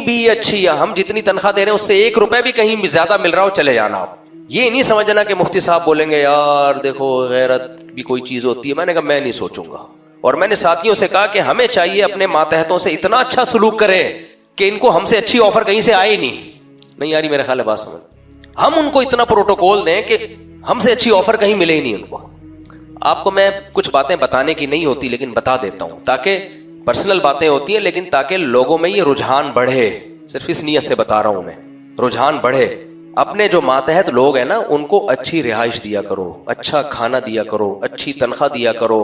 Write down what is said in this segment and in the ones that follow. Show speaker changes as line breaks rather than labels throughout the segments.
بھی اچھی ہے, ہم جتنی تنخواہ دے رہے ہیں اس سے 1 روپے بھی کہیں زیادہ مل رہا ہو چلے جانا آپ. یہ نہیں سمجھنا کہ مفتی صاحب بولیں گے یار دیکھو غیرت بھی کوئی چیز ہوتی ہے. میں نے کہا میں نہیں سوچوں گا, اور میں نے ساتھیوں سے کہا کہ ہمیں چاہیے اپنے ماتحتوں سے اتنا اچھا سلوک کریں کہ ان کو ہم سے اچھی آفر کہیں سے آئے نہیں یاری میرے خیال ہے بات سمجھ. ہم ان کو اتنا پروٹوکول دیں کہ ہم سے اچھی آفر کہیں ملے ہی نہیں ان کو. آپ کو میں کچھ باتیں بتانے کی نہیں ہوتی لیکن بتا دیتا ہوں, تاکہ پرسنل باتیں ہوتی ہیں لیکن تاکہ لوگوں میں یہ رجحان بڑھے. صرف اس نیت سے بتا رہا ہوں میں, رجحان بڑھے. اپنے جو ماتحت لوگ ہیں نا ان کو اچھی رہائش دیا کرو, اچھا کھانا دیا کرو, اچھی تنخواہ دیا کرو,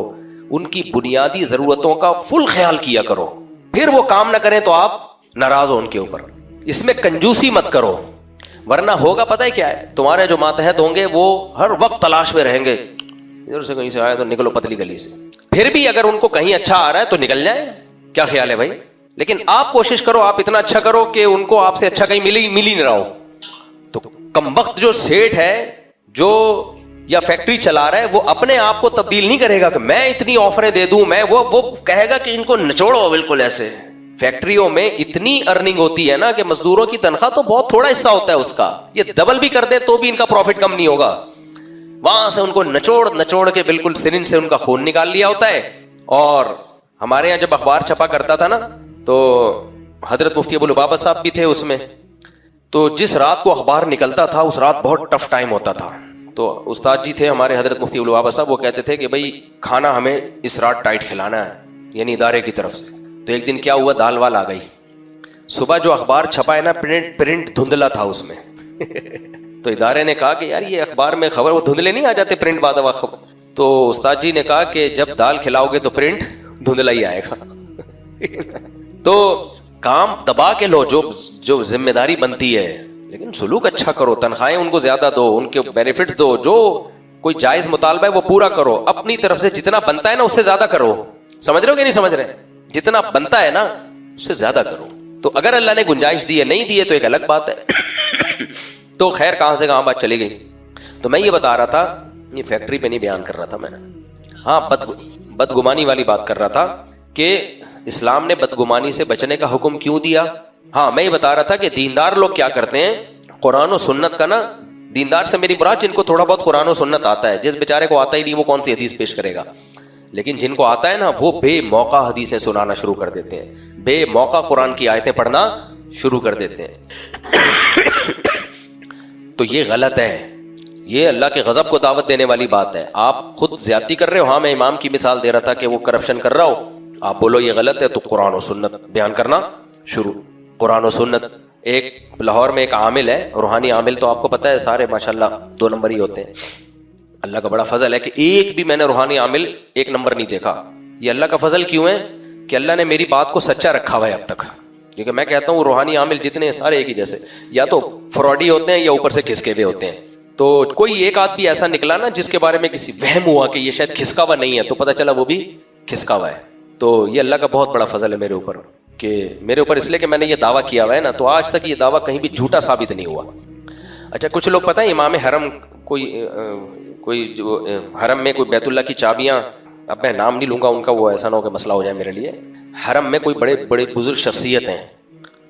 ان کی بنیادی ضرورتوں کا فل خیال کیا کرو. پھر وہ کام نہ کریں تو آپ ناراض ہو ان کے اوپر. اس میں کنجوسی مت کرو, ورنہ ہوگا پتہ ہے کیا ہے, تمہارے جو ماتحت ہوں گے وہ ہر وقت تلاش میں رہیں گے, ادھر سے کہیں سے آئے تو نکلو پتلی گلی سے. پھر بھی اگر ان کو کہیں اچھا آ رہا ہے تو نکل جائے. کیا خیال ہے بھائی؟ لیکن آپ کوشش کرو, آپ اتنا اچھا کرو کہ ان کو آپ سے اچھا کہیں مل ہی نہ رہا ہو. تو کم وقت جو سیٹ ہے جو یا فیکٹری چلا رہا ہے وہ اپنے آپ کو تبدیل نہیں کرے گا کہ میں اتنی آفریں دے دوں, میں وہ کہے گا کہ ان کو نچوڑو بالکل ایسے. فیکٹریوں میں اتنی ارننگ ہوتی ہے نا کہ مزدوروں کی تنخواہ تو بہت تھوڑا حصہ ہوتا ہے اس کا, یہ ڈبل بھی کر دے تو بھی ان کا پروفٹ کم نہیں ہوگا. وہاں سے ان کو نچوڑ کے بالکل سرنج سے ان کا خون نکال لیا ہوتا ہے. اور ہمارے یہاں جب اخبار چھپا کرتا تھا نا تو حضرت مفتی ابو لبابہ صاحب بھی تھے اس میں, تو جس رات کو اخبار نکلتا تھا اس رات بہت ٹف ٹائم ہوتا تھا. تو استاد جی تھے ہمارے حضرت مفتی ابو لبابہ صاحب, وہ کہتے تھے کہ بھائی کھانا ہمیں اس رات ٹائٹ کھلانا ہے, یعنی ادارے کی طرف سے. تو ایک دن کیا ہوا, دال وال آ گئی. صبح جو اخبار چھپا ہے نا پرنٹ دھندلا تھا اس میں. تو ادارے نے کہا کہ یار یہ اخبار میں خبر وہ دھندلے نہیں آ جاتے پرنٹ بعد وقت. تو استاد جی نے کہا کہ جب دال کھلاؤ گے تو پرنٹ دھندلا ہی آئے گا. تو کام دبا کے لو جو ذمہ داری بنتی ہے, لیکن سلوک اچھا کرو, تنخواہیں ان کو زیادہ دو, ان کے بینیفٹس دو, جو کوئی جائز مطالبہ ہے وہ پورا کرو. اپنی طرف سے جتنا بنتا ہے نا اس سے زیادہ کرو. سمجھ رہے ہو کہ نہیں سمجھ رہے؟ جتنا بنتا ہے نا اس سے زیادہ کرو. تو اگر اللہ نے گنجائش دی ہے, نہیں دی ہے تو ایک الگ بات ہے. تو خیر کہاں سے کہاں بات چلی گئی. تو میں یہ بتا رہا تھا, یہ فیکٹری پہ نہیں بیان کر رہا تھا میں, ہاں بدگمانی والی بات کر رہا تھا کہ اسلام نے بدگمانی سے بچنے کا حکم کیوں دیا. ہاں میں یہ بتا رہا تھا کہ دیندار لوگ کیا کرتے ہیں, قرآن و سنت کا نا, دیندار سے میری مراد جن کو تھوڑا بہت قرآن و سنت آتا ہے. جس بیچارے کو آتا ہی نہیں وہ کون سی حدیث پیش کرے گا, لیکن جن کو آتا ہے نا وہ بے موقع حدیثیں سنانا شروع کر دیتے ہیں, بے موقع قرآن کی آیتیں پڑھنا شروع کر دیتے ہیں. تو یہ غلط ہے, یہ اللہ کے غضب کو دعوت دینے والی بات ہے. آپ خود زیادتی کر رہے ہو. ہاں میں امام کی مثال دے رہا تھا کہ وہ کرپشن کر رہا ہو, آپ بولو یہ غلط ہے تو قرآن و سنت بیان کرنا شروع. قرآن و سنت. ایک لاہور میں ایک عامل ہے, روحانی عامل, تو آپ کو پتہ ہے سارے ماشاءاللہ 2 نمبر ہی ہوتے ہیں. اللہ کا بڑا فضل ہے کہ ایک بھی میں نے روحانی عامل 1 نمبر نہیں دیکھا. یہ اللہ کا فضل کیوں ہے کہ اللہ نے میری بات کو سچا رکھا ہوا ہے اب تک. کیونکہ میں کہتا ہوں روحانی عامل جتنے سارے ایک ہی جیسے, یا تو فراڈی ہوتے ہیں یا اوپر سے کھسکے ہوئے ہوتے ہیں. تو کوئی ایک آدھ بھی ایسا نکلا نا جس کے بارے میں کسی وہم ہوا کہ یہ شاید کھسکا ہوا نہیں ہے, تو پتہ چلا وہ بھی کھسکا ہوا ہے. تو یہ اللہ کا بہت بڑا فضل ہے میرے اوپر, کہ میرے اوپر اس لیے کہ میں نے یہ دعویٰ کیا ہوا ہے نا, تو آج تک یہ دعویٰ کہیں بھی جھوٹا ثابت نہیں ہوا. اچھا کچھ لوگ پتہ ہے امام حرم, کوئی جو حرم میں کوئی بیت اللہ کی چابیاں, اب میں نام نہیں لوں گا ان کا, وہ ایسا نہ ہو کہ مسئلہ ہو جائے میرے لیے. حرم میں کوئی بڑے بڑے بزرگ شخصیت ہیں,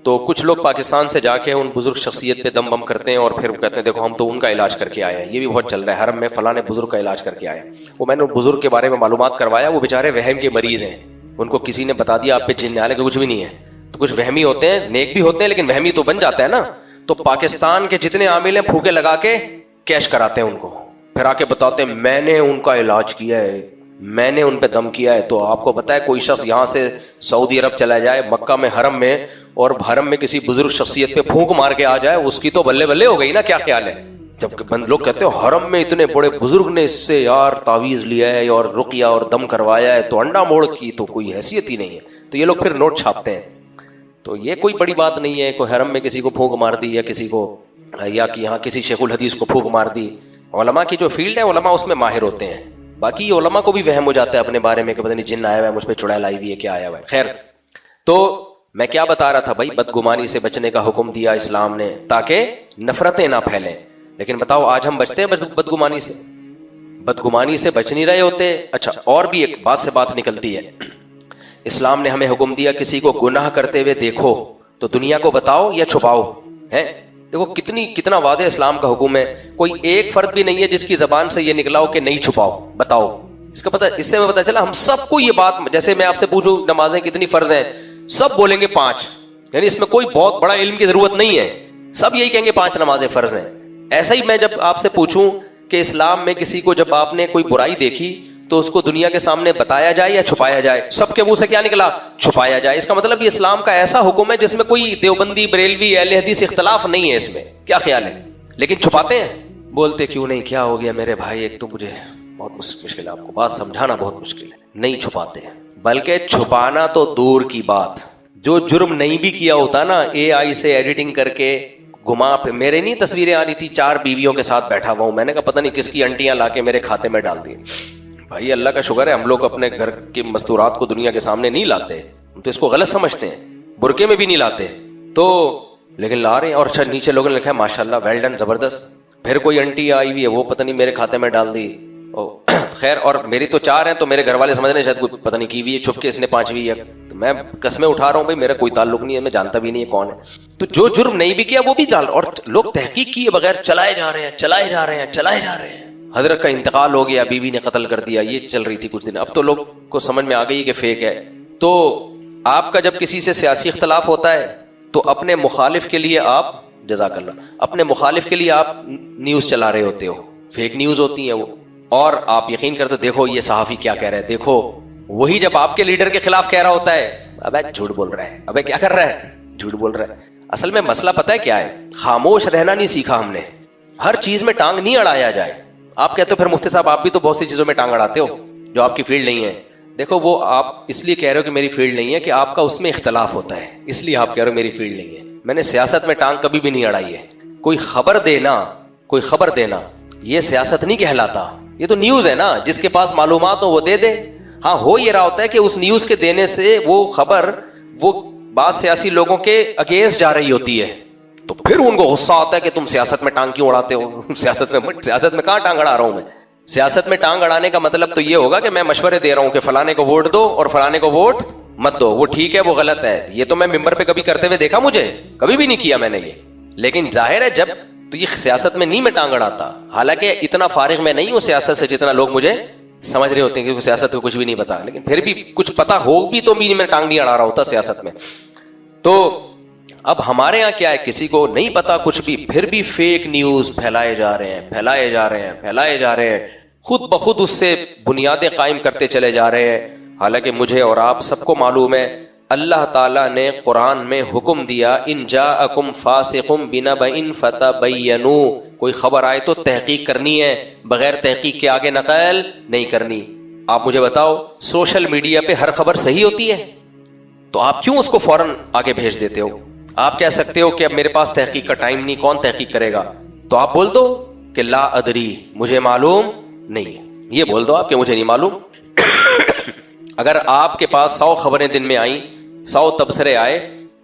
تو کچھ لوگ پاکستان سے جا کے ان بزرگ شخصیت پہ دم بم کرتے ہیں اور پھر کہتے ہیں دیکھو ہم تو ان کا علاج کر کے آئے ہیں. یہ بھی بہت چل رہا ہے, حرم میں فلاں بزرگ کا علاج کر کے آئے. وہ میں نے بزرگ کے بارے میں معلومات کروایا, وہ بیچارے وہم کے مریض ہیں, ان کو کسی نے بتا دیا آپ پہ جن, حالانکہ کچھ بھی نہیں ہے. تو کچھ وہمی ہوتے ہیں, نیک بھی ہوتے ہیں, لیکن وہمی تو بن جاتا ہے نا. تو پاکستان کے جتنے عامل ہیں پھوکے لگا کے کیش کراتے ہیں ان کو, پھر آ کے بتاتے ہیں میں نے ان کا علاج کیا ہے, میں نے ان پہ دم کیا ہے. تو آپ کو پتا ہے کوئی شخص یہاں سے سعودی عرب چلا جائے, مکہ میں حرم میں, اور حرم میں کسی بزرگ شخصیت پہ پھونک مار کے آ جائے, اس کی تو بلے بلے ہو گئی نا. کیا خیال ہے؟ جب لوگ کہتے ہیں حرم میں اتنے بڑے بزرگ نے اس سے یار تعویذ لیا ہے اور رقیہ اور دم کروایا ہے, تو انڈا موڑ کی تو کوئی حیثیت ہی نہیں ہے. تو یہ لوگ پھر نوٹ چھاپتے ہیں. تو یہ کوئی بڑی بات نہیں ہے, کوئی حرم میں کسی کو پھونک مار دی, یا کسی کو, یا کہ یہاں کسی شیخ الحدیث کو پھونک مار دی. علماء کی جو فیلڈ ہے علماء اس میں ماہر ہوتے ہیں. باقی علماء کو بھی وہم ہو جاتا ہے اپنے بارے میں کہ پتہ نہیں جن آیا ہوا ہے, مجھ پہ چڑیل آئی ہوئی ہے, کیا آیا ہوا ہے. خیر, تو میں کیا بتا رہا تھا بھائی, بدگمانی سے بچنے کا حکم دیا اسلام نے تاکہ نفرتیں نہ پھیلیں. لیکن بتاؤ آج ہم بچتے ہیں بدگمانی سے؟ بدگمانی سے بچ نہیں رہے ہوتے. اچھا اور بھی ایک بات سے بات نکلتی ہے, اسلام نے ہمیں حکم دیا کسی کو گناہ کرتے ہوئے دیکھو تو دنیا کو بتاؤ یا چھپاؤ ہے. دیکھو کتنا واضح اسلام کا حکم ہے. کوئی ایک فرد بھی نہیں ہے جس کی زبان سے یہ نکلا ہو کہ نہیں چھپاؤ بتاؤ. اس سے میں پتا چلا ہم سب کو یہ بات, جیسے میں آپ سے پوچھوں نمازیں کتنی فرض ہیں, سب بولیں گے 5. یعنی اس میں کوئی بہت بڑا علم کی ضرورت نہیں ہے, سب یہی کہیں گے 5 نمازیں فرض ہیں. ایسا ہی میں جب آپ سے پوچھوں کہ اسلام میں کسی کو جب آپ نے کوئی برائی دیکھی تو اس کو دنیا کے سامنے بتایا جائے یا چھپایا جائے, سب کے منہ سے کیا نکلا؟ چھپایا جائے. اس کا مطلب یہ اسلام کا ایسا حکم ہے جس میں کوئی دیوبندی, بریلوی, اہل حدیث اختلاف نہیں ہے اس میں. کیا خیال ہے؟ لیکن چھپاتے ہیں. بولتے کیوں نہیں؟ کیا ہو گیا میرے بھائی, ایک تو مجھے بہت مشکل ہے, آپ کو بات سمجھانا بہت مشکل ہے. نہیں چھپاتے ہیں, بلکہ چھپانا تو دور کی بات, جو جرم نہیں بھی کیا ہوتا نا, اے آئی سے ایڈیٹنگ کر کے گھما پہ. میرے نہیں تصویریں آ رہی تھی 4 بیویوں کے ساتھ بیٹھا ہوا ہوں, میں نے کہا پتہ نہیں کس کی انٹیاں لا کے میرے کھاتے میں ڈال دی. بھائی اللہ کا شکر ہے ہم لوگ اپنے گھر کے مستورات کو دنیا کے سامنے نہیں لاتے, ہم تو اس کو غلط سمجھتے ہیں, برقعے میں بھی نہیں لاتے تو, لیکن لا رہے ہیں. اور اچھا نیچے لوگوں نے لکھا ہے ماشاءاللہ ویل ڈن, زبردست. پھر کوئی انٹی آئی ہوئی ہے وہ پتہ نہیں میرے کھاتے میں ڈال دی. خیر, اور میری تو 4 ہیں تو میرے گھر والے سمجھ رہے ہیں شاید کوئی پتہ نہیں کی ہوئی ہے چھپ کے, اس نے 5ویں ہے. تو میں قسمیں اٹھا رہا ہوں بھائی میرا کوئی تعلق نہیں ہے, میں جانتا بھی نہیں ہے کون ہے. تو جو جرم نہیں بھی کیا وہ بھی ڈال, اور لوگ تحقیق کیے بغیر چلائے جا رہے ہیں. حضرت کا انتقال ہو گیا, بیوی نے قتل کر دیا, یہ چل رہی تھی کچھ دن. اب تو لوگ کو سمجھ میں آ گئی کہ فیک ہے. تو آپ کا جب کسی سے سیاسی اختلاف ہوتا ہے تو اپنے مخالف کے لیے آپ, جزاک اللہ, اپنے مخالف کے لیے آپ نیوز چلا رہے ہوتے ہو, فیک نیوز ہوتی ہیں وہ, اور آپ یقین کرتے دیکھو یہ صحافی کیا کہہ رہا ہے, دیکھو. وہی جب آپ کے لیڈر کے خلاف کہہ رہا ہوتا ہے, ابے جھوٹ بول رہا ہے, ابے کیا کر رہا ہے, جھوٹ بول رہا ہے. اصل میں مسئلہ پتہ ہے کیا ہے, خاموش رہنا نہیں سیکھا ہم نے. ہر چیز میں ٹانگ نہیں اڑایا جائے. آپ کہتے ہو پھر مفتی صاحب آپ بھی تو بہت سی چیزوں میں ٹانگ اڑاتے ہو جو آپ کی فیلڈ نہیں ہے. دیکھو وہ آپ اس لیے کہہ رہے ہو کہ میری فیلڈ نہیں ہے کہ آپ کا اس میں اختلاف ہوتا ہے, اس لیے آپ کہہ رہے ہو میری فیلڈ نہیں ہے. میں نے سیاست میں ٹانگ کبھی بھی نہیں اڑائی ہے. کوئی خبر دینا یہ سیاست نہیں کہلاتا, یہ تو نیوز ہے نا. جس کے پاس معلومات ہو وہ دے دے. ہاں ہو یہ رہا ہوتا ہے کہ اس نیوز کے دینے سے وہ خبر وہ بعض سیاسی لوگوں کے اگینسٹ جا رہی ہوتی ہے, تو پھر ان کو غصہ آتا ہے کہ تم سیاست میں ٹانگ کیوں اڑاتے ہو. سیاست میں کہاں ٹانگ اڑا رہا ہوں میں. سیاست میں ٹانگ اڑانے کا مطلب تو یہ ہوگا کہ میں مشورے دے رہا ہوں کہ فلانے کو ووٹ دو اور فلانے کو ووٹ مت دو, وہ ٹھیک ہے وہ غلط ہے. یہ تو میں ممبر پہ کبھی کرتے ہوئے دیکھا, مجھے کبھی بھی نہیں کیا میں نے یہ. لیکن ظاہر ہے جب تو یہ سیاست میں نہیں میں ٹانگ اڑاتا, حالانکہ اتنا فارغ میں نہیں ہوں سیاست سے جتنا لوگ مجھے سمجھ رہے ہوتے ہیں کہ سیاست کو کچھ بھی نہیں پتا. لیکن پھر بھی کچھ پتا ہو بھی تو بھی میں ٹانگ نہیں اڑا رہا ہوتا سیاست میں. تو اب ہمارے ہاں کیا ہے, کسی کو نہیں پتا کچھ بھی, پھر بھی فیک نیوز پھیلائے جا رہے ہیں, خود بخود اس سے بنیادیں قائم کرتے چلے جا رہے ہیں. حالانکہ مجھے اور آپ سب کو معلوم ہے اللہ تعالیٰ نے قرآن میں حکم دیا, ان جاءکم فاسق بنبأ فتبینوا, کوئی خبر آئے تو تحقیق کرنی ہے, بغیر تحقیق کے آگے نقل نہیں کرنی. آپ مجھے بتاؤ سوشل میڈیا پہ ہر خبر صحیح ہوتی ہے, تو آپ کیوں اس کو فوراً آگے بھیج دیتے ہو؟ آپ کہہ سکتے ہو کہ اب میرے پاس تحقیق کا ٹائم نہیں, کون تحقیق کرے گا, تو آپ بول دو کہ لا ادری, مجھے معلوم نہیں. یہ بول دو آپ کہ مجھے نہیں معلوم. اگر آپ کے پاس 100 خبریں دن میں آئیں, 100 تبصرے آئے,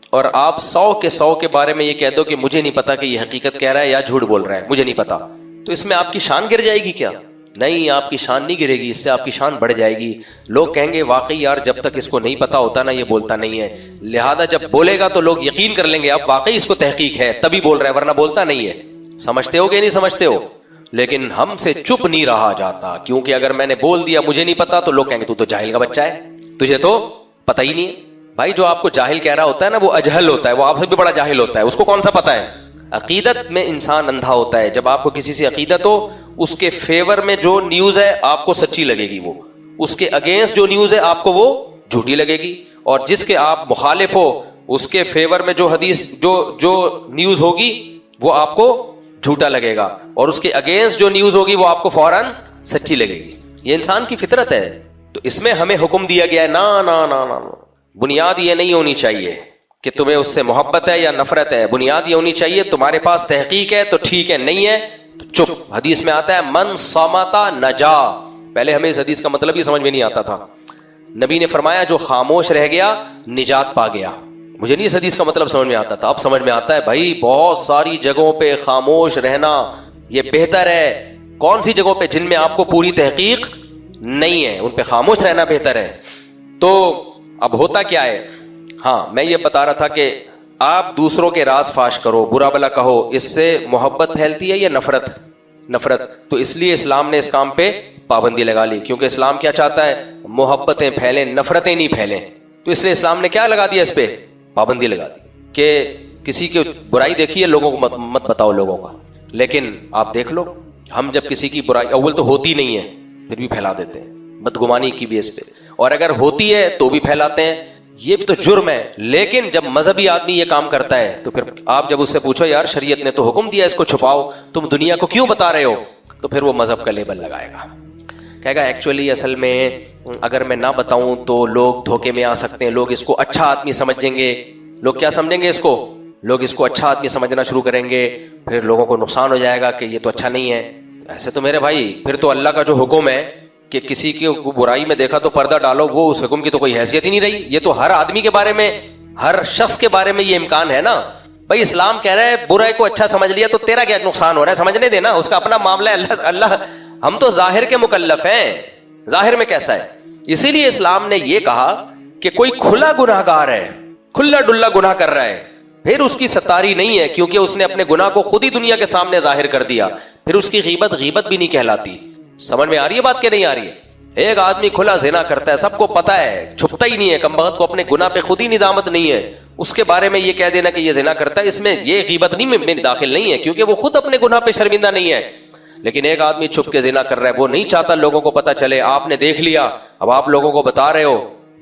اور آپ 100 کے 100 کے بارے میں یہ کہہ دو کہ مجھے نہیں پتا کہ یہ حقیقت کہہ رہا ہے یا جھوٹ بول رہا ہے, مجھے نہیں پتا, تو اس میں آپ کی شان گر جائے گی کیا؟ نہیں, آپ کی شان نہیں گرے گی, اس سے آپ کی شان بڑھ جائے گی. لوگ کہیں گے واقعی یار جب تک اس کو نہیں پتا ہوتا نا یہ بولتا نہیں ہے, لہذا جب بولے گا تو لوگ یقین کر لیں گے اب واقعی اس کو تحقیق ہے تبھی بول رہا ہے, ورنہ بولتا نہیں ہے. سمجھتے ہو کہ نہیں سمجھتے ہو؟ لیکن ہم سے چپ نہیں رہا جاتا, کیونکہ اگر میں نے بول دیا مجھے نہیں پتا تو لوگ کہیں گے تو جاہل کا بچہ ہے, تجھے تو پتہ ہی نہیں ہے. بھائی جو آپ کو جاہل کہہ رہا ہوتا ہے نا وہ اجہل ہوتا ہے, وہ آپ سے بھی بڑا جاہل ہوتا ہے, اس کو کون سا پتا ہے. عقیدت میں انسان اندھا ہوتا ہے. جب آپ کو کسی سے عقیدت ہو, اس کے فیور میں جو نیوز ہے آپ کو سچی لگے گی, وہ اس کے اگینسٹ جو نیوز ہے آپ کو وہ جھوٹی لگے گی, اور جس کے آپ مخالف ہو اس کے فیور میں جو حدیث جو نیوز ہوگی وہ آپ کو جھوٹا لگے گا, اور اس کے اگینسٹ جو نیوز ہوگی وہ آپ کو فوراً سچی لگے گی. یہ انسان کی فطرت ہے. تو اس میں ہمیں حکم دیا گیا ہے نا نا نا نا, بنیاد یہ نہیں ہونی چاہیے کہ تمہیں اس سے محبت ہے یا نفرت ہے, بنیاد یہ ہونی چاہیے تمہارے پاس تحقیق ہے تو ٹھیک ہے, نہیں ہے تو چپ. حدیث میں آتا ہے من صمت نجا. پہلے ہمیں اس حدیث کا مطلب ہی سمجھ میں نہیں آتا تھا. نبی نے فرمایا جو خاموش رہ گیا نجات پا گیا. مجھے نہیں اس حدیث کا مطلب سمجھ میں آتا تھا, اب سمجھ میں آتا ہے. بھائی بہت ساری جگہوں پہ خاموش رہنا یہ بہتر ہے. کون سی جگہوں پہ؟ جن میں آپ کو پوری تحقیق نہیں ہے, ان پہ خاموش رہنا بہتر ہے. تو اب ہوتا کیا ہے, ہاں میں یہ بتا رہا تھا کہ آپ دوسروں کے راز فاش کرو, برا بلا کہو, اس سے محبت پھیلتی ہے یا نفرت؟ نفرت. تو اس لیے اسلام نے اس کام پہ پابندی لگا لی, کیونکہ اسلام کیا چاہتا ہے؟ محبتیں پھیلیں, نفرتیں نہیں پھیلیں. تو اس لیے اسلام نے کیا لگا دیا اس پہ؟ پابندی لگا دی کہ کسی کی برائی دیکھیے لوگوں کو مت بتاؤ لوگوں کا. لیکن آپ دیکھ لو, ہم جب کسی کی برائی اول تو ہوتی نہیں ہے پھر بھی پھیلا دیتے ہیں بدگمانی کی بیس پہ, اور اگر ہوتی ہے تو بھی پھیلاتے ہیں. یہ بھی تو جرم ہے. لیکن جب مذہبی آدمی یہ کام کرتا ہے تو پھر آپ جب اس سے پوچھو یار شریعت نے تو حکم دیا اس کو چھپاؤ, تم دنیا کو کیوں بتا رہے ہو, تو پھر وہ مذہب کا لیبل لگائے گا, کہے گا ایکچولی اصل میں اگر میں نہ بتاؤں تو لوگ دھوکے میں آ سکتے ہیں, لوگ اس کو اچھا آدمی سمجھیں گے. لوگ کیا سمجھیں گے اس کو؟ لوگ اس کو اچھا آدمی سمجھنا شروع کریں گے, پھر لوگوں کو نقصان ہو جائے گا کہ یہ تو اچھا نہیں ہے. ایسے تو میرے بھائی پھر تو اللہ کا جو حکم ہے کہ کسی کی برائی میں دیکھا تو پردہ ڈالو, وہ اس حکم کی تو کوئی حیثیت ہی نہیں رہی. یہ تو ہر آدمی کے بارے میں, ہر شخص کے بارے میں یہ امکان ہے نا. بھائی اسلام کہہ رہا ہے برائی کو اچھا سمجھ لیا تو تیرا کیا نقصان ہو رہا ہے, سمجھنے دینا, اس کا اپنا معاملہ ہے. اللہ ہم تو ظاہر کے مکلف ہیں, ظاہر میں کیسا ہے. اسی لیے اسلام نے یہ کہا کہ کوئی کھلا گناہ گار ہے, کھلا ڈلا گناہ کر رہا ہے, پھر اس کی ستاری نہیں ہے کیونکہ اس نے اپنے گناہ کو خود ہی دنیا کے سامنے ظاہر کر دیا, پھر اس کی غیبت غیبت بھی نہیں کہلاتی. سمجھ میں آ رہی ہے بات کہ نہیں آ رہی ہے؟ ایک آدمی کھلا زنا کرتا ہے, سب کو پتا ہے, چھپتا ہی نہیں ہے, کم بخت کو اپنے گناہ پہ خود ہی ندامت نہیں ہے, اس کے بارے میں یہ کہہ دینا کہ یہ زنا کرتا ہے, اس میں یہ غیبت نہیں میں داخل نہیں ہے کیونکہ وہ خود اپنے گناہ پہ شرمندہ نہیں ہے. لیکن ایک آدمی چھپ کے زنا کر رہا ہے, وہ نہیں چاہتا لوگوں کو پتا چلے, آپ نے دیکھ لیا, اب آپ لوگوں کو بتا رہے ہو,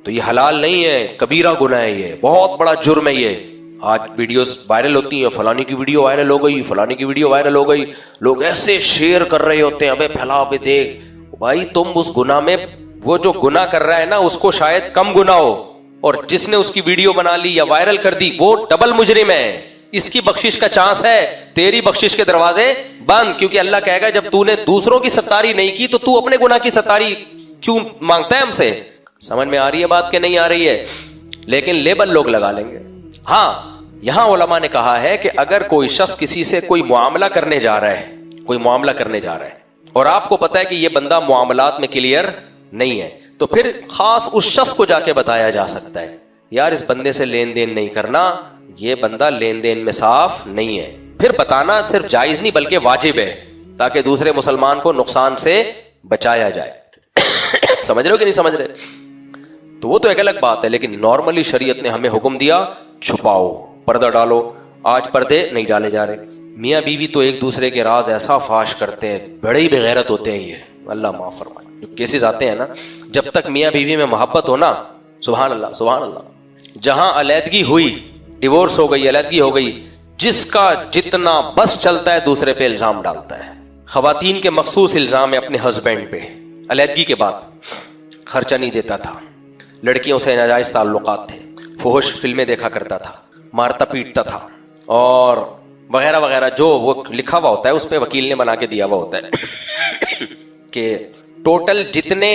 تو یہ حلال نہیں ہے, کبیرہ گناہ ہے, یہ بہت بڑا جرم ہے. یہ آج ویڈیوز وائرل ہوتی ہیں, فلانی کی ویڈیو وائرل ہو گئی, فلانی کی ویڈیو وائرل ہو گئی, لوگ ایسے شیئر کر رہے ہوتے ہیں, ابے پھیلا ابے دیکھ. بھائی تم اس گناہ میں, وہ جو گناہ کر رہا ہے نا اس کو شاید کم گناہ ہو, اور جس نے اس کی ویڈیو بنا لی یا وائرل کر دی وہ ڈبل مجرم ہے. اس کی بخشش کا چانس ہے, تیری بخشش کے دروازے بند, کیونکہ اللہ کہے گا جب تو نے دوسروں کی ستاری نہیں کی تو اپنے گناہ کی ستاری کیوں مانگتا ہے ہم سے. سمجھ میں آ رہی ہے بات کہ نہیں آ رہی ہے؟ لیکن لیبل لوگ لگا لیں گے. ہاں یہاں علماء نے کہا ہے کہ اگر کوئی شخص کسی سے کوئی معاملہ کرنے جا رہا ہے, کوئی معاملہ کرنے جا رہا ہے, اور آپ کو پتا ہے کہ یہ بندہ معاملات میں کلیئر نہیں ہے, تو پھر خاص اس شخص کو جا کے بتایا جا سکتا ہے یار اس بندے سے لین دین نہیں کرنا, یہ بندہ لین دین میں صاف نہیں ہے. پھر بتانا صرف جائز نہیں بلکہ واجب ہے تاکہ دوسرے مسلمان کو نقصان سے بچایا جائے. سمجھ رہے ہو کہ نہیں سمجھ رہے؟ تو وہ تو ایک الگ بات ہے, لیکن نارملی شریعت نے ہمیں حکم دیا چھپاؤ, پردہ ڈالو. آج پردے نہیں ڈالے جا رہے. میاں بیوی تو ایک دوسرے کے راز ایسا فاش کرتے ہیں, بڑے ہی بغیرت ہوتے ہیں. یہ اللہ معاف فرمائے جو کیسز آتے ہیں نا, جب تک میاں بیوی میں محبت ہو نا, سبحان اللہ سبحان اللہ, جہاں علیحدگی ہوئی, ڈیورس ہو گئی, علیحدگی ہو گئی, جس کا جتنا بس چلتا ہے دوسرے پہ الزام ڈالتا ہے. خواتین کے مخصوص الزام ہے اپنے ہسبینڈ پہ. علیحدگی کے بعد خرچہ نہیں دیتا تھا, لڑکیوں سے ناجائز تعلقات تھے, فحش فلمیں دیکھا کرتا تھا, مارتا پیٹتا تھا, اور وغیرہ وغیرہ جو وہ لکھا ہوا ہوتا ہے اس پہ وکیل نے بنا کے دیا ہوا ہوتا ہے کہ ٹوٹل جتنے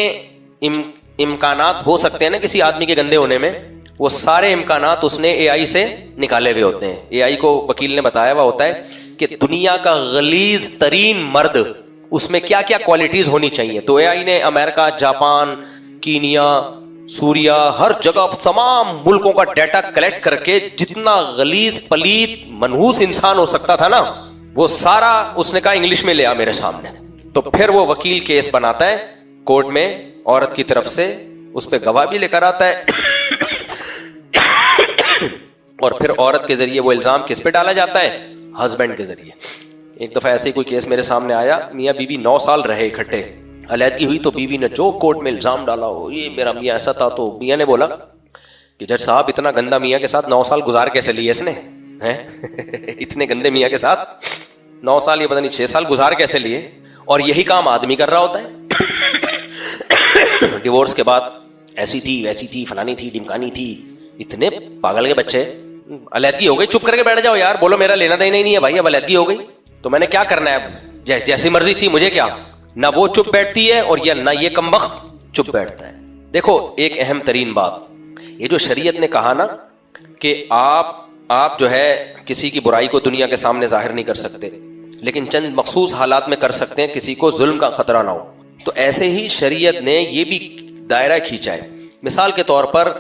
امکانات ہو سکتے ہیں نا کسی آدمی کے گندے ہونے میں, وہ سارے امکانات اس نے اے آئی سے نکالے ہوئے ہوتے ہیں. اے آئی کو وکیل نے بتایا ہوا ہوتا ہے کہ دنیا کا غلیظ ترین مرد, اس میں کیا کیا کوالٹیز ہونی چاہیے. تو اے آئی نے امریکہ, جاپان, کینیا, سوریا, ہر جگہ تمام ملکوں کا ڈیٹا کلیکٹ کر کے جتنا غلیظ پلید منحوس انسان ہو سکتا تھا نا, وہ سارا اس نے کہا انگلش میں لیا میرے سامنے. تو پھر وہ وکیل کیس بناتا ہے کورٹ میں, عورت کی طرف سے, اس پہ گواہ بھی لے کر آتا ہے, اور پھر عورت کے ذریعے وہ الزام کس پہ ڈالا جاتا ہے؟ ہسبینڈ کے ذریعے. ایک دفعہ ایسے کوئی کیس میرے سامنے آیا, میاں بیوی 9 سال رہے اکٹھے, علیحدگی ہوئی تو بیوی نے جو کورٹ میں الزام ڈالا ہو, یہ میرا میاں ایسا تھا, تو میاں نے بولا کہ جج صاحب اتنا گندا میاں کے ساتھ 9 سال گزار کیسے لیے اس نے, اتنے گندے میاں کے ساتھ 9 سال, یہ پتہ نہیں 6 سال گزار کیسے لیے. اور یہی کام آدمی کر رہا ہوتا ہے. ڈیورس کے بعد ایسی تھی ویسی تھی, فلانی تھی ڈمکانی تھی, اتنے پاگل کے بچے. علیحدگی ہو گئی, چپ کر کے بیٹھ جاؤ یار, بولو میرا لینا دینا ہی نہیں ہے بھائی, اب علیحدگی ہو گئی تو میں نے کیا کرنا ہے, اب جیسی مرضی تھی مجھے کیا. نہ وہ چپ بیٹھتی ہے اور یا نہ یہ کمبخت چپ بیٹھتا ہے. دیکھو ایک اہم ترین بات, یہ جو شریعت نے کہا نا کہ آپ جو ہے کسی کی برائی کو دنیا کے سامنے ظاہر نہیں کر سکتے, لیکن چند مخصوص حالات میں کر سکتے ہیں, کسی کو ظلم کا خطرہ نہ ہو. تو ایسے ہی شریعت نے یہ بھی دائرہ کھینچا ہے. مثال کے طور پر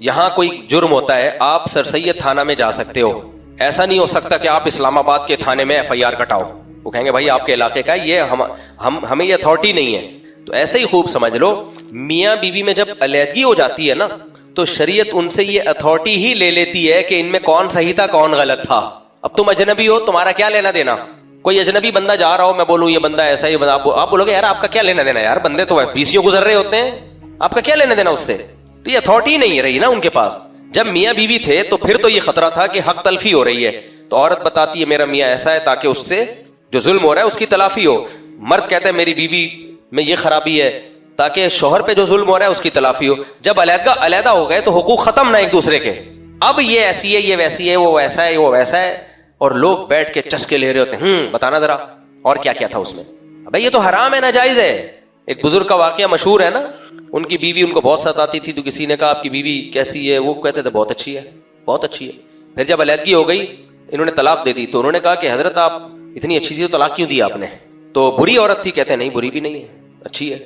یہاں کوئی جرم ہوتا ہے آپ سر سید تھانہ میں جا سکتے ہو, ایسا نہیں ہو سکتا کہ آپ اسلام آباد کے تھانے میں ایف آئی آر کٹاؤ. وہ کہیں گے بھائی آپ کے علاقے کا یہ ہمیں یہ اتھارٹی نہیں ہے. تو ایسے ہی خوب سمجھ لو, میاں بیوی میں جب علیحدگی ہو جاتی ہے نا تو شریعت ان سے یہ اتھارٹی ہی لے لیتی ہے کہ ان میں کون صحیح تھا کون غلط تھا. اب تم اجنبی ہو, تمہارا کیا لینا دینا. کوئی اجنبی بندہ جا رہا ہو, میں بولوں یہ بندہ ایسا ہی, آپ بولو گے یار آپ کا کیا لینا دینا, یار بندے تو بیسیوں گزر رہے ہوتے ہیں, آپ کا کیا لینا دینا اس سے. تو یہ اتھارٹی نہیں رہی نا ان کے پاس. جب میاں بیوی تھے تو پھر تو یہ خطرہ تھا کہ حق تلفی ہو رہی ہے, تو عورت بتاتی ہے میرا میاں ایسا ہے تاکہ اس سے جو ظلم ہو رہا ہے اس کی تلافی ہو. مرد کہتا ہے میری بیوی میں یہ خرابی ہے تاکہ شوہر پہ جو ظلم ہو رہا ہے اس کی تلافی ہو. جب علیحدہ ہو گئے تو حقوق ختم نہ ایک دوسرے کے. اب یہ ایسی ہے, یہ ویسی ہے, وہ ویسا ہے, وہ ویسا ہے, اور لوگ بیٹھ کے چسکے لے رہے ہوتے ہیں بتانا ذرا اور کیا کیا تھا اس میں. ابھی یہ تو حرام ہے, ناجائز ہے. ایک بزرگ کا واقعہ مشہور ہے نا, ان کی بیوی ان کو بہت ستاتی تھی, تو کسی نے کہا آپ کی بیوی کیسی ہے, وہ کہتے تھے بہت اچھی ہے, بہت اچھی ہے. پھر جب علیحدگی ہو گئی انہوں نے طلاق دے دی, تو انہوں نے کہا کہ حضرت آپ اتنی اچھی تھی تو طلاق کیوں دی آپ نے, تو بری عورت تھی. کہتے ہیں نہیں بری بھی نہیں ہے, اچھی ہے.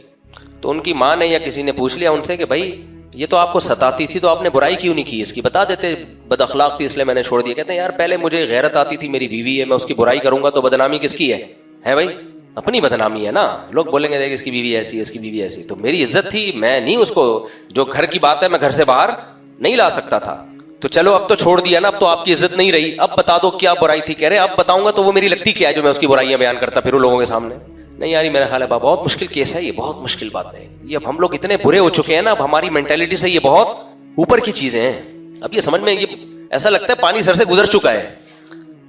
تو ان کی ماں نے یا کسی نے پوچھ لیا ان سے کہ بھائی یہ تو آپ کو ستاتی تھی تو آپ نے برائی کیوں نہیں کی اس کی, بتا دیتے بد اخلاق تھی اس لیے میں نے چھوڑ دیا. کہتے ہیں یار پہلے مجھے غیرت آتی تھی, میری بیوی ہے, میں اس کی برائی کروں گا تو بدنامی کس کی ہے بھائی, اپنی بدنامی ہے نا. لوگ بولیں گے دیکھ اس کی بیوی ایسی ہے, اس کی بیوی ایسی. تو میری عزت تھی, میں نہیں اس کو, جو گھر کی بات ہے میں گھر سے باہر نہیں لا سکتا تھا. تو چلو اب تو چھوڑ دیا نا, اب تو آپ کی عزت نہیں رہی, اب بتا دو کیا برائی تھی. کہہ رہے اب بتاؤں گا تو وہ میری لگتی کیا ہے جو میں اس کی برائیاں بیان کرتا پھر لوگوں کے سامنے. نہیں یار میرا خیال ہے بہت مشکل کیس ہے, یہ بہت مشکل بات ہے. یہ اب ہم لوگ اتنے برے ہو چکے ہیں نا, اب ہماری مینٹلٹی سے یہ بہت اوپر کی چیزیں ہیں. اب یہ سمجھ میں یہ ایسا لگتا ہے پانی سر سے گزر چکا ہے,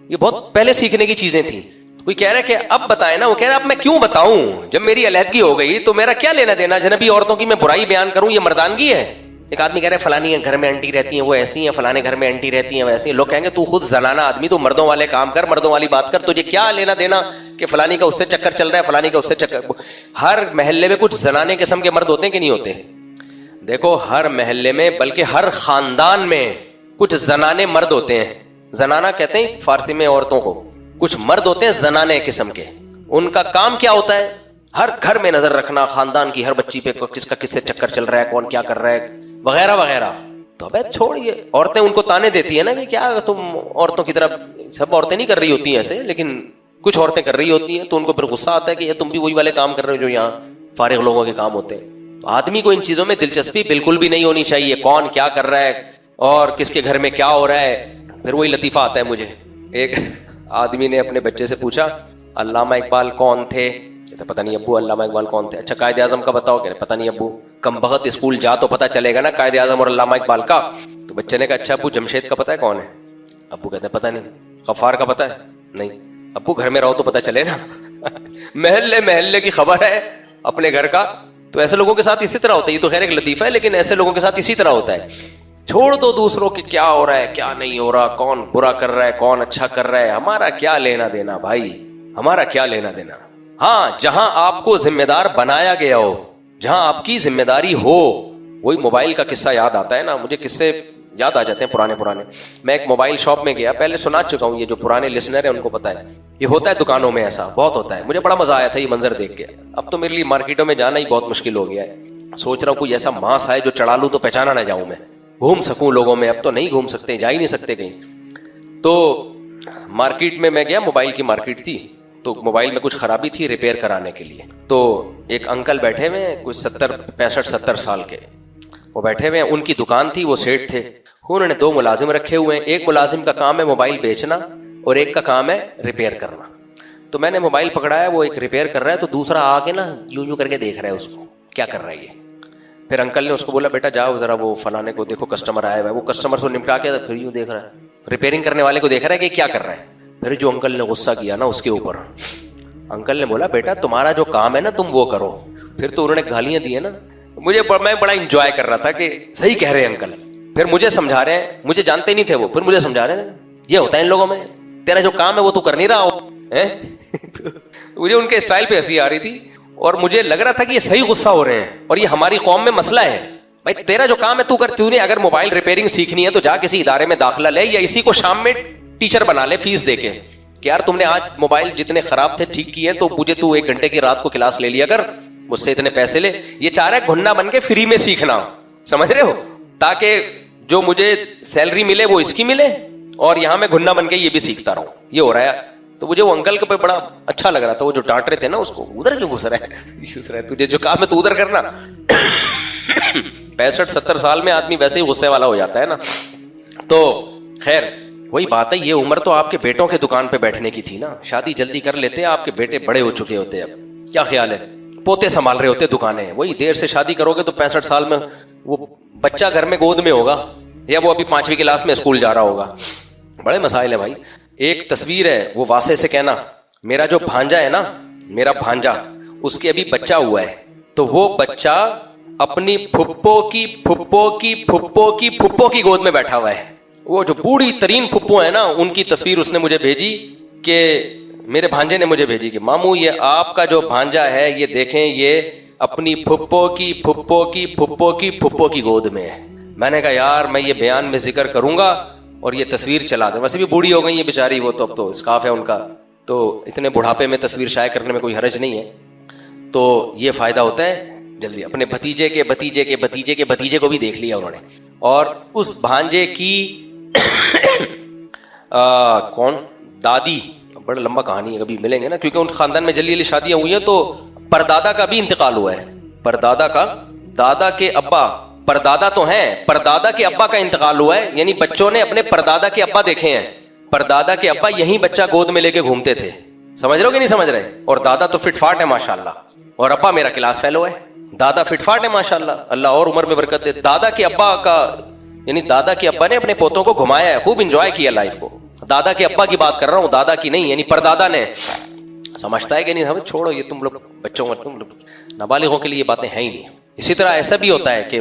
یہ بہت پہلے سیکھنے کی چیزیں تھیں. کوئی کہہ رہا ہے کہ اب بتائیں نا, وہ کہہ رہا ہے اب میں کیوں بتاؤں, جب میری علیحدگی ہو گئی تو میرا کیا لینا دینا اجنبی عورتوں کی میں برائی بیان کروں, یہ مردانگی ہے. ایک آدمی کہہ رہا ہے فلانی گھر میں انٹی رہتی ہیں وہ ایسی ہیں, فلانے گھر میں انٹی رہتی ہیں ویسی ہیں. لوگ کہیں گے تو خود زنانہ آدمی, تو مردوں والے کام کر, مردوں والی بات کر, تجھے کیا لینا دینا کہ فلانی کا اس سے چکر چل رہا ہے, فلانی کا اس سے چکر. ہر محلے میں کچھ زنانے قسم کے مرد ہوتے ہیں کہ نہیں ہوتے. دیکھو ہر محلے میں بلکہ ہر خاندان میں کچھ زنانے مرد ہوتے ہیں. زنانہ کہتے ہیں فارسی میں عورتوں کو, کچھ مرد ہوتے ہیں زنانے قسم کے. ان کا کام کیا ہوتا ہے, ہر گھر میں نظر رکھنا, خاندان کی ہر بچی پہ کس کا کس سے چکر چل رہا ہے, کون کیا کر رہا ہے وغیرہ وغیرہ. تو ابے چھوڑیے, عورتیں ان کو تانے دیتی ہیں نا کہ کیا تم عورتوں کی طرف, سب عورتیں نہیں کر رہی ہوتی ہیں ایسے, لیکن کچھ عورتیں کر رہی ہوتی ہیں, تو ان کو پھر غصہ آتا ہے کہ یہ تم بھی وہی والے کام کر رہے ہو جو یہاں فارغ لوگوں کے کام ہوتے ہیں. تو آدمی کو ان چیزوں میں دلچسپی بالکل بھی نہیں ہونی چاہیے, کون کیا کر رہا ہے اور کس کے گھر میں کیا ہو رہا ہے. پھر وہی لطیفہ آتا ہے مجھے, ایک آدمی نے اپنے بچے سے پوچھا علامہ اقبال کون تھے, کہتے پتہ نہیں ابو علامہ اقبال کون تھے. اچھا قائد اعظم کا بتاؤ, کہتے پتہ نہیں ابو. کم بخت اسکول جا تو پتہ چلے گا نا قائد اعظم اور علامہ اقبال کا. تو بچے نے کہا اچھا ابو جمشید کا پتہ ہے کون ہے. ابو کہتے ہیں پتہ نہیں. غفار کا پتہ ہے نہیں. ابو گھر میں رہو تو پتہ چلے نا. محلے کی خبر ہے اپنے گھر کا. تو ایسے لوگوں کے ساتھ اسی طرح ہوتا ہے. یہ تو خیر ایک لطیفہ ہے, لیکن ایسے لوگوں کے ساتھ اسی طرح ہوتا ہے. چھوڑ دو دوسروں کے کیا ہو رہا ہے کیا نہیں ہو رہا, کون برا کر رہا ہے کون اچھا کر رہا ہے, ہمارا کیا لینا دینا بھائی, ہمارا کیا لینا دینا. ہاں جہاں آپ کو ذمہ دار بنایا گیا ہو, جہاں آپ کی ذمہ داری ہو. وہی موبائل کا قصہ یاد آتا ہے نا مجھے, قصے یاد آ جاتے ہیں پرانے. میں ایک موبائل شاپ میں گیا, پہلے سنا چکا ہوں, یہ جو پرانے لسنر ہیں ان کو پتا ہے, یہ ہوتا ہے دکانوں میں, ایسا بہت ہوتا ہے. مجھے بڑا مزہ آیا تھا یہ منظر دیکھ کے. اب تو میرے لیے مارکیٹوں میں جانا ہی بہت مشکل ہو گیا ہے. سوچ رہا ہوں کوئی ایسا ماس ہے جو چڑھا لوں تو پہچانا نہ جاؤں, میں گھوم سکوں لوگوں میں. اب تو نہیں گھوم سکتے, جا ہی نہیں سکتے کہیں. تو مارکیٹ میں گیا, موبائل کی مارکیٹ تھی, تو موبائل میں کچھ خرابی تھی ریپیئر کرانے کے لیے. تو ایک انکل بیٹھے ہوئے کچھ 65-70 سال کے, وہ بیٹھے ہوئے, ان کی دکان تھی, وہ سیٹ تھے. انہوں نے 2 ملازم رکھے ہوئے ہیں, ایک ملازم کا کام ہے موبائل بیچنا اور ایک کا کام ہے ریپیئر کرنا. تو میں نے موبائل پکڑایا, وہ ایک ریپیئر کر رہا ہے, تو دوسرا آ کے نا یوں کر کے دیکھ رہا ہے اس کو کیا کر رہا ہے یہ. پھر انکل نے اس کو بولا بیٹا جاؤ ذرا وہ فلانے کو دیکھو, کسٹمر آیا ہوا ہے. وہ کسٹمر سے نمٹا کے پھر یوں دیکھ رہا ہے, ریپیئرنگ کرنے والے کو دیکھ رہا ہے کہ کیا کر رہا ہے. پھر جو انکل نے غصہ کیا نا اس کے اوپر, انکل نے بولا بیٹا تمہارا جو کام ہے نا تم وہ کرو. پھر تو انہوں نے گالیاں دی ہیں نا, میں بڑا انجوائے کر رہا تھا کہ صحیح کہہ رہے ہیں انکل. پھر مجھے سمجھا رہے ہیں, مجھے جانتے نہیں تھے وہ, پھر مجھے سمجھا رہے ہیں یہ ہوتا ہے ان لوگوں میں, تیرا جو کام ہے وہ تو کر نہیں رہا ہو. مجھے ان کے اسٹائل پہ ہنسی آ رہی تھی, اور مجھے لگ رہا تھا کہ یہ صحیح غصہ ہو رہے ہیں, اور یہ ہماری قوم میں مسئلہ ہے. بھائی تیرا جو کام ہے تو کر, تو نے اگر موبائل ریپیئرنگ سیکھنی ہے تو جا کسی ادارے میں داخلہ لے, یا اسی کو شام میں ٹیچر بنا لے فیس دے کے, کہ یار تم نے آج موبائل جتنے خراب تھے ٹھیک کیے, تو مجھے تو 1 گھنٹے کی رات کو کلاس لے لیا کر, مجھ سے اتنے پیسے لے. یہ چاہ رہا ہے گھننا بن کے فری میں سیکھنا, سمجھ رہے ہو, تاکہ جو مجھے سیلری ملے وہ اس کی ملے اور یہاں میں گھننا بن کے یہ بھی سیکھتا رہوں, یہ ہو رہا ہے. تو مجھے وہ انکل کے پہ بڑا اچھا لگ رہا تھا, وہ جو ڈانٹ رہے تھے نا اس کو, ادھر کیوں گھس رہا ہے, تجھے جو کام ہے تو ادھر کرنا. 65-70 سال میں آدمی ویسے ہی غصے والا ہو جاتا ہے نا. تو خیر وہی بات ہے, یہ عمر تو آپ کے بیٹوں کے دکان پہ بیٹھنے کی تھی نا, شادی جلدی کر لیتے, آپ کے بیٹے بڑے ہو چکے ہوتے, اب کیا خیال ہے, پوتے سنبھال رہے ہوتے دکانیں. وہی دیر سے شادی کرو گے تو 65 سال میں وہ بچہ گھر میں گود میں ہوگا یا وہ ابھی 5ویں کلاس میں اسکول جا رہا ہوگا. بڑے مسائل ہیں بھائی. ایک تصویر ہے, وہ واسطے سے کہنا میرا جو بھانجا ہے نا, میرا بھانجا, اس کے ابھی بچہ ہوا ہے, تو وہ بچہ اپنی پھپھو کی پھپھو کی پھپھو کی پھپھو کی گود میں بیٹھا ہوا ہے. وہ جو بوڑھی ترین پھپھو ہے نا, ان کی تصویر اس نے مجھے بھیجی, کہ میرے بھانجے نے مجھے بھیجی کہ ماموں یہ آپ کا جو بھانجا ہے یہ دیکھیں یہ اپنی پھپھو کی پھپھو کی پھپھو کی پھپھو کی گود میں ہے. میں نے کہا یار میں یہ بیان میں ذکر کروں گا اور یہ تصویر چلا دیں. ویسے بھی بوڑھی ہو گئی یہ بیچاری, وہ تو اب تو اسکاف ہے ان کا, تو اتنے بڑھاپے میں تصویر شائع کرنے میں کوئی حرج نہیں ہے. تو یہ فائدہ ہوتا ہے, جلدی اپنے بھتیجے کے بھتیجے کے بھتیجے کے بھتیجے کو بھی دیکھ لیا انہوں نے. اور اس بھانجے کی کون دادی, بڑا لمبا کہانی ہے, کبھی ملیں گے نا, کیونکہ ان خاندان میں جلدی جلدی شادیاں ہوئی ہیں. تو پردادا کا بھی انتقال ہوا ہے, پردادا کا, دادا کے ابا, پردادا تو ہیں, پردادا کے ابا کا انتقال ہوا ہے. یعنی بچوں نے اپنے پردادا کے ابا دیکھے ہیں. پردادا کے ابا یہی بچہ گود میں لے کے گھومتے تھے. سمجھ رہے ہو کہ نہیں سمجھ رہے؟ اور دادا تو فٹ فاٹ ہے ماشاءاللہ, اور ابا میرا کلاس فیلو ہے. دادا فٹ فاٹ ہے ماشاءاللہ, اللہ اور عمر میں برکت دے. دادا کے ابا کا, یعنی دادا کے ابا نے اپنے پوتوں کو گھمایا ہے, خوب انجوائے کیا لائف کو. دادا کے ابا کی بات کر رہا ہوں, دادا کی نہیں, یعنی پردادا نے. سمجھتا ہے کہ نہیں؟ ہمیں چھوڑو یہ, تم لوگ بچوں میں, تم لوگ نابالغوں کے لیے یہ باتیں ہیں ہی نہیں. اسی طرح ایسا بھی ہوتا ہے کہ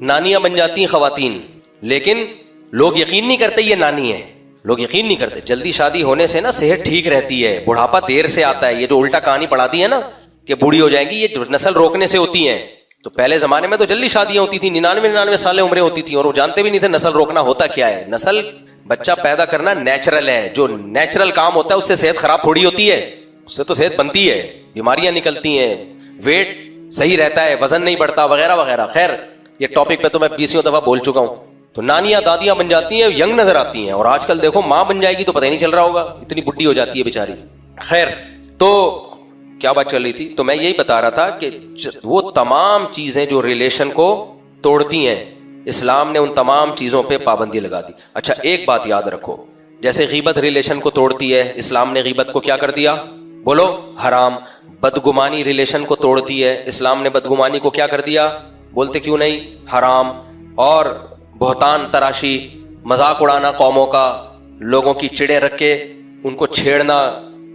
نانیاں بن جاتی ہیں خواتین, لیکن لوگ یقین نہیں کرتے یہ نانی ہے, لوگ یقین نہیں کرتے. جلدی شادی ہونے سے نا صحت ٹھیک رہتی ہے, بڑھاپا دیر سے آتا ہے. یہ جو الٹا کہانی پڑھاتی ہے نا کہ بوڑھی ہو جائیں گی, یہ نسل روکنے سے ہوتی ہیں. تو پہلے زمانے میں تو جلدی شادیاں ہوتی تھی, 99 سالیں عمریں ہوتی تھی, اور وہ جانتے بھی نہیں تھے نسل روکنا ہوتا کیا ہے. نسل بچہ پیدا کرنا نیچرل ہے, جو نیچرل کام ہوتا ہے اس سے صحت خراب تھوڑی ہوتی ہے, اس سے تو صحت بنتی ہے, بیماریاں نکلتی ہیں, ویٹ صحیح رہتا ہے, وزن نہیں بڑھتا وغیرہ وغیرہ. خیر یہ ٹاپک پہ تو میں 20 دفعہ بول چکا ہوں. تو نانیاں دادیاں بن جاتی ہیں, ینگ نظر آتی ہیں, اور آج کل دیکھو ماں بن جائے گی تو پتہ ہی نہیں چل رہا ہوگا, اتنی بڈھی ہو جاتی ہے بیچاری. خیر تو کیا بات چل رہی تھی؟ تو میں یہی بتا رہا تھا کہ وہ تمام چیزیں جو ریلیشن کو توڑتی ہیں, اسلام نے ان تمام چیزوں پہ پابندی لگا دی. اچھا ایک بات یاد رکھو, جیسے غیبت ریلیشن کو توڑتی ہے, اسلام نے غیبت کو کیا کر دیا؟ بولو حرام. بدگمانی ریلیشن کو توڑتی ہے, اسلام نے بدگمانی کو کیا کر دیا؟ بولتے کیوں نہیں؟ حرام. اور بہتان تراشی, مذاق اڑانا قوموں کا, لوگوں کی چڑیں رکھ کے ان کو چھیڑنا,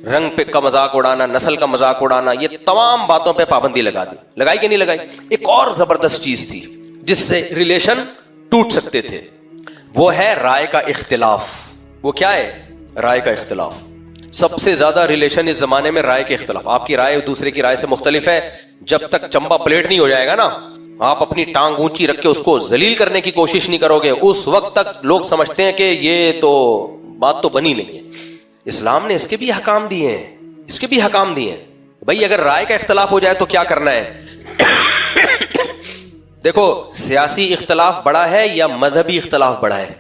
رنگ پہ کا مذاق اڑانا, نسل کا مذاق اڑانا, یہ تمام باتوں پہ پابندی لگا دی. لگائی کہ نہیں لگائی؟ ایک اور زبردست چیز تھی جس سے ریلیشن ٹوٹ سکتے تھے, وہ ہے رائے کا اختلاف. وہ کیا ہے؟ رائے کا اختلاف. سب سے زیادہ ریلیشن اس زمانے میں رائے کے اختلاف. آپ کی رائے دوسرے کی رائے سے مختلف ہے, جب تک چمبا پلیٹ نہیں ہو جائے گا نا, آپ اپنی ٹانگ اونچی رکھ کے اس کو ذلیل کرنے کی کوشش نہیں کرو گے, اس وقت تک لوگ سمجھتے ہیں کہ یہ تو بات تو بنی نہیں ہے. اسلام نے اس کے بھی حکام دیے ہیں, اس کے بھی حکام دیے ہیں. بھائی اگر رائے کا اختلاف ہو جائے تو کیا کرنا ہے؟ دیکھو سیاسی اختلاف بڑا ہے یا مذہبی اختلاف بڑا ہے؟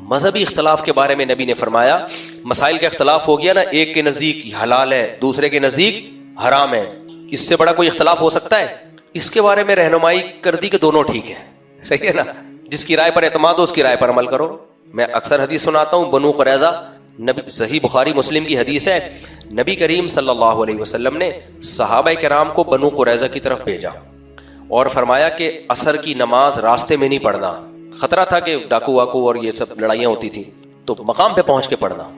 مذہبی اختلاف کے بارے میں نبی نے فرمایا, مسائل کا اختلاف ہو گیا نا, ایک کے نزدیک حلال ہے, دوسرے کے نزدیک حرام ہے, اس سے بڑا کوئی اختلاف ہو سکتا ہے؟ اس کے بارے میں رہنمائی کر دی کہ دونوں ٹھیک ہیں. صحیح ہے نا؟ جس کی رائے پر اعتماد ہو اس کی رائے پر عمل کرو. میں اکثر حدیث سناتا ہوں, بنو قریظہ, نبی صحیح بخاری مسلم کی حدیث ہے, نبی کریم صلی اللہ علیہ وسلم نے صحابہ کرام کو بنو قریظہ کی طرف بھیجا اور فرمایا کہ عصر کی نماز راستے میں نہیں پڑھنا, خطرہ تھا کہ ڈاکو واکو اور یہ سب لڑائیاں ہوتی تھی, تو مقام پہ پہنچ کے پڑھنا.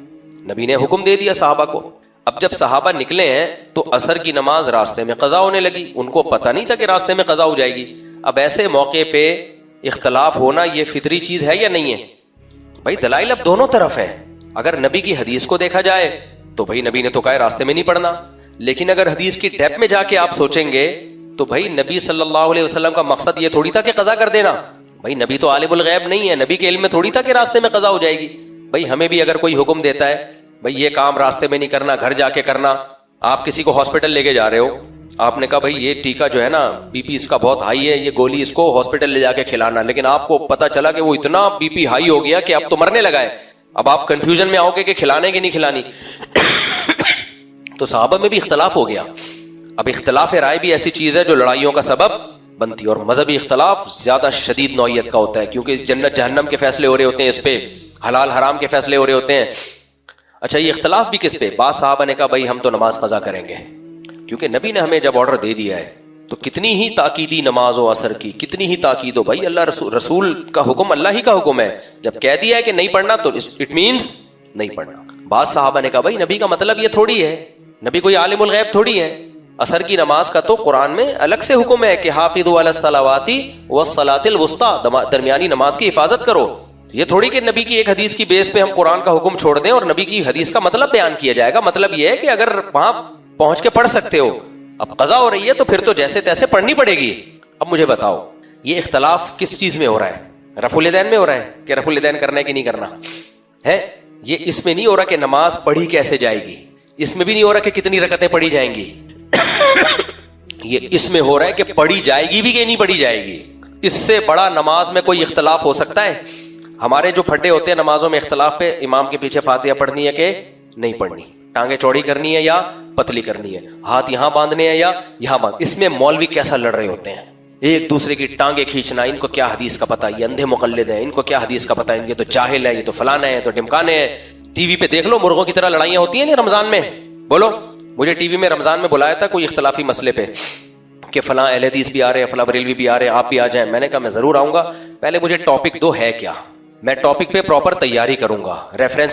نبی نے حکم دے دیا صحابہ کو. اب جب صحابہ نکلے ہیں تو عصر کی نماز راستے میں قضا ہونے لگی, ان کو پتہ نہیں تھا کہ راستے میں قضا ہو جائے گی. اب ایسے موقع پہ اختلاف ہونا یہ فطری چیز ہے یا نہیں ہے؟ بھائی دلائل اب دونوں طرف ہے. اگر نبی کی حدیث کو دیکھا جائے تو بھائی نبی نے تو کہا راستے میں نہیں پڑھنا, لیکن اگر حدیث کی ڈیپ میں جا کے آپ سوچیں گے تو بھائی نبی صلی اللہ علیہ وسلم کا مقصد یہ تھوڑی تھا کہ قضا کر دینا. بھائی نبی تو عالم الغیب نہیں ہے, نبی کے علم میں تھوڑی تھا کہ راستے میں قضا ہو جائے گی. بھائی ہمیں بھی اگر کوئی حکم دیتا ہے بھائی یہ کام راستے میں نہیں کرنا, گھر جا کے کرنا, آپ کسی کو ہاسپٹل لے کے جا رہے ہو, آپ نے کہا بھائی یہ ٹیکا جو ہے نا بی پی اس کا بہت ہائی ہے, یہ گولی اس کو ہاسپٹل لے جا کے کھلانا, لیکن آپ کو پتا چلا کہ وہ اتنا بی پی ہائی ہو گیا کہ اب تو مرنے لگا ہے. اب آپ کنفیوژن میں آؤ گے کہ کھلانے کی نہیں کھلانی. تو صحابہ میں بھی اختلاف ہو گیا. اب اختلاف رائے بھی ایسی چیز ہے جو لڑائیوں کا سبب بنتی ہے, اور مذہبی اختلاف زیادہ شدید نوعیت کا ہوتا ہے, کیونکہ جنت جہنم کے فیصلے ہو رہے ہوتے ہیں, اس پہ حلال حرام کے فیصلے ہو رہے ہوتے ہیں. اچھا یہ اختلاف بھی کس پہ؟ بعض صحابہ نے کہا بھائی ہم تو نماز قضا کریں گے, کیونکہ نبی نے ہمیں جب آرڈر دے دیا ہے تو کتنی ہی تاکیدی نماز ہو عصر کی, کتنی ہی تاکید ہو, بھائی اللہ رسول کا حکم اللہ ہی کا حکم ہے, جب کہہ دیا ہے کہ نہیں پڑھنا تو اٹ مینس نہیں پڑھنا. بعض صحابہ نے کہا بھائی نبی کا مطلب یہ تھوڑی ہے, نبی کوئی عالم الغیب تھوڑی ہے, عصر کی نماز کا تو قرآن میں الگ سے حکم ہے کہ حافظوا علی الصلوات والصلاۃ الوسطی, درمیانی نماز کی حفاظت کرو. یہ تھوڑی کہ نبی کی ایک حدیث کی بیس پہ ہم قرآن کا حکم چھوڑ دیں اور نبی کی حدیث کا مطلب بیان کیا جائے گا. مطلب یہ ہے کہ اگر وہاں پہنچ کے پڑھ سکتے ہو, اب قضا ہو رہی ہے تو پھر تو جیسے تیسے پڑھنی پڑے گی. اب مجھے بتاؤ یہ اختلاف کس چیز میں ہو رہا ہے؟ رفع الیدین میں ہو رہا ہے کہ رفع الیدین کرنا ہے کہ نہیں کرنا ہے. یہ اس میں نہیں ہو رہا کہ نماز پڑھی کیسے جائے گی, اس میں بھی نہیں ہو رہا کہ کتنی رکعتیں پڑھی جائیں گی. یہ اس میں ہو رہا ہے کہ پڑھی جائے گی بھی کہ نہیں پڑھی جائے گی. اس سے بڑا نماز میں کوئی اختلاف ہو سکتا ہے؟ ہمارے جو پھڈے ہوتے ہیں نمازوں میں اختلاف پہ, امام کے پیچھے فاتحہ پڑھنی ہے کہ نہیں پڑھنی, ٹانگیں چوڑی کرنی ہے یا پتلی کرنی ہے, ہاتھ یہاں باندھنے ہیں یا یہاں باندھ. اس میں مولوی کیسا لڑ رہے ہوتے ہیں, ایک دوسرے کی ٹانگیں کھینچنا, ان کو کیا حدیث کا پتہ, یہ اندھے مقلد ہیں, ان کو کیا حدیث کا پتہ, یہ تو جاہل ہے, یہ تو فلانا ہے, تو ڈمکانے ہیں. ٹی وی پہ دیکھ لو مرغوں کی طرح لڑائیاں ہوتی ہیں نا رمضان میں. بولو مجھے ٹی وی میں رمضان میں بلایا تھا کوئی اختلافی مسئلے پہ کہ فلاں اہل حدیث بھی آ رہے ہیں, فلاں بریلوی بھی آ رہے ہیں, آپ بھی آ جائیں. میں نے کہا میں ضرور آؤں گا, پہلے مجھے ٹاپک دو ہے کیا, میں ٹاپک پہ پراپر تیاری کروں گا, ریفرنس